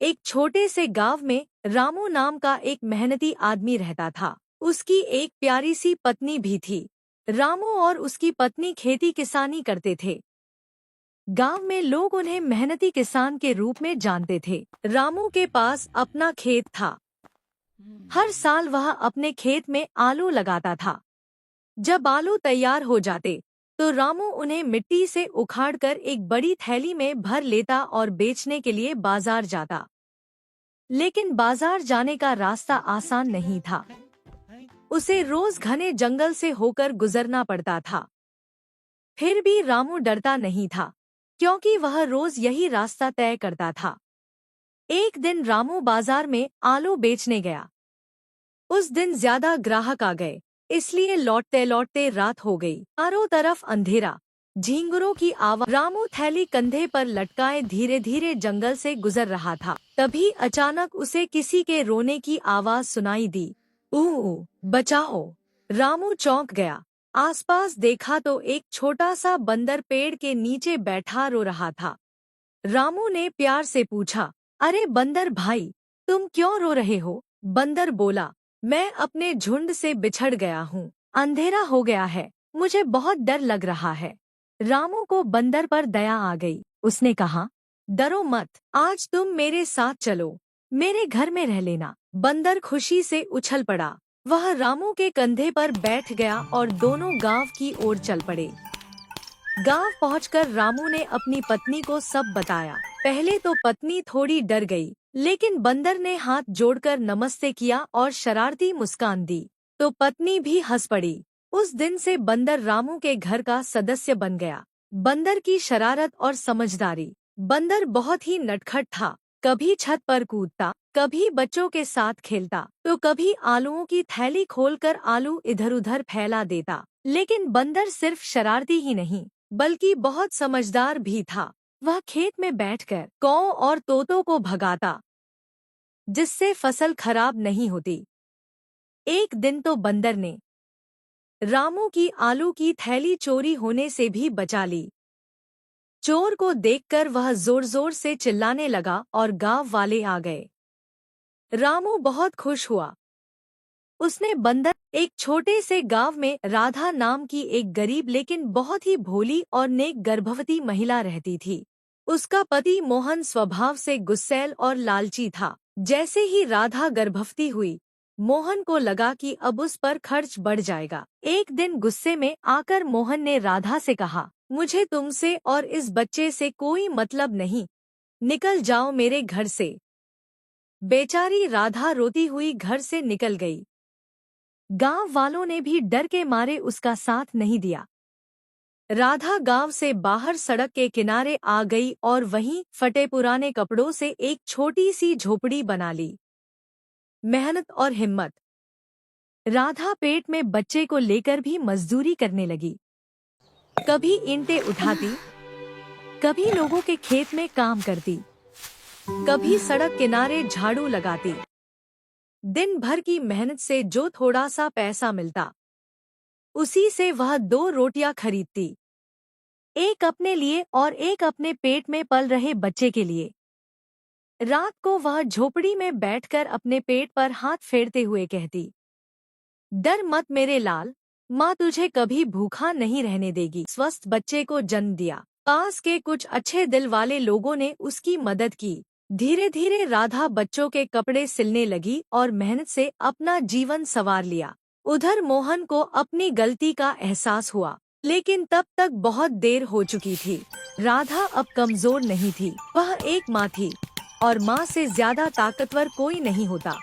एक छोटे से गांव में रामू नाम का एक मेहनती आदमी रहता था। उसकी एक प्यारी सी पत्नी भी थी। रामू और उसकी पत्नी खेती किसानी करते थे। गांव में लोग उन्हें मेहनती किसान के रूप में जानते थे। रामू के पास अपना खेत था। हर साल वह अपने खेत में आलू लगाता था। जब आलू तैयार हो जाते तो रामू उन्हें मिट्टी से उखाड़कर एक बड़ी थैली में भर लेता और बेचने के लिए बाजार जाता। लेकिन बाजार जाने का रास्ता आसान नहीं था। उसे रोज घने जंगल से होकर गुजरना पड़ता था। फिर भी रामू डरता नहीं था, क्योंकि वह रोज यही रास्ता तय करता था। एक दिन रामू बाजार में आलू बेचने गया। उस दिन ज्यादा ग्राहक आ गए, इसलिए लौटते लौटते रात हो गई। चारों तरफ अंधेरा, झींगुरों की आवाज। रामू थैली कंधे पर लटकाए धीरे धीरे जंगल से गुजर रहा था। तभी अचानक उसे किसी के रोने की आवाज सुनाई दी। ऊ, बचाओ! रामू चौंक गया। आसपास देखा तो एक छोटा सा बंदर पेड़ के नीचे बैठा रो रहा था। रामू ने प्यार से पूछा, अरे बंदर भाई, तुम क्यों रो रहे हो? बंदर बोला, मैं अपने झुंड से बिछड़ गया हूँ। अंधेरा हो गया है, मुझे बहुत डर लग रहा है। रामू को बंदर पर दया आ गई। उसने कहा, डरो मत, आज तुम मेरे साथ चलो, मेरे घर में रह लेना। बंदर खुशी से उछल पड़ा। वह रामू के कंधे पर बैठ गया और दोनों गांव की ओर चल पड़े। गांव पहुंचकर रामू ने अपनी पत्नी को सब बताया। पहले तो पत्नी थोड़ी डर गई, लेकिन बंदर ने हाथ जोड़कर नमस्ते किया और शरारती मुस्कान दी तो पत्नी भी हंस पड़ी। उस दिन से बंदर रामू के घर का सदस्य बन गया। बंदर की शरारत और समझदारी। बंदर बहुत ही नटखट था। कभी छत पर कूदता, कभी बच्चों के साथ खेलता, तो कभी आलूओं की थैली खोलकर आलू इधर-उधर फैला देता। लेकिन बंदर सिर्फ शरारती ही नहीं, बल्कि बहुत समझदार भी था। वह खेत में बैठकर कौओं और तोतों को भगाता, जिससे फसल खराब नहीं होती। एक दिन तो बंदर ने रामू की आलू की थैली चोरी होने से भी बचा ली। चोर को देखकर वह जोर जोर से चिल्लाने लगा और गांव वाले आ गए। रामू बहुत खुश हुआ। उसने बंदर एक छोटे से गांव में राधा नाम की एक गरीब लेकिन बहुत ही भोली और नेक गर्भवती महिला रहती थी। उसका पति मोहन स्वभाव से गुस्सैल और लालची था। जैसे ही राधा गर्भवती हुई, मोहन को लगा कि अब उस पर खर्च बढ़ जाएगा। एक दिन गुस्से में आकर मोहन ने राधा से कहा, मुझे तुमसे और इस बच्चे से कोई मतलब नहीं, निकल जाओ मेरे घर से। बेचारी राधा रोती हुई घर से निकल गई। गांव वालों ने भी डर के मारे उसका साथ नहीं दिया। राधा गांव से बाहर सड़क के किनारे आ गई और वहीं फटे पुराने कपड़ों से एक छोटी सी झोपड़ी बना ली। मेहनत और हिम्मत। राधा पेट में बच्चे को लेकर भी मजदूरी करने लगी। कभी ईंटें उठाती, कभी लोगों के खेत में काम करती, कभी सड़क किनारे झाड़ू लगाती। दिन भर की मेहनत से जो थोड़ा सा पैसा मिलता, उसी से वह 2 रोटियां खरीदती, एक अपने लिए और एक अपने पेट में पल रहे बच्चे के लिए। रात को वह झोपड़ी में बैठकर अपने पेट पर हाथ फेरते हुए कहती, डर मत मेरे लाल, माँ तुझे कभी भूखा नहीं रहने देगी। स्वस्थ बच्चे को जन्म दिया। पास के कुछ अच्छे दिल वाले लोगों ने उसकी मदद की। धीरे धीरे राधा बच्चों के कपड़े सिलने लगी और मेहनत से अपना जीवन संवार लिया। उधर मोहन को अपनी गलती का एहसास हुआ, लेकिन तब तक बहुत देर हो चुकी थी। राधा अब कमजोर नहीं थी, वह एक माँ थी, और माँ से ज्यादा ताकतवर कोई नहीं होता।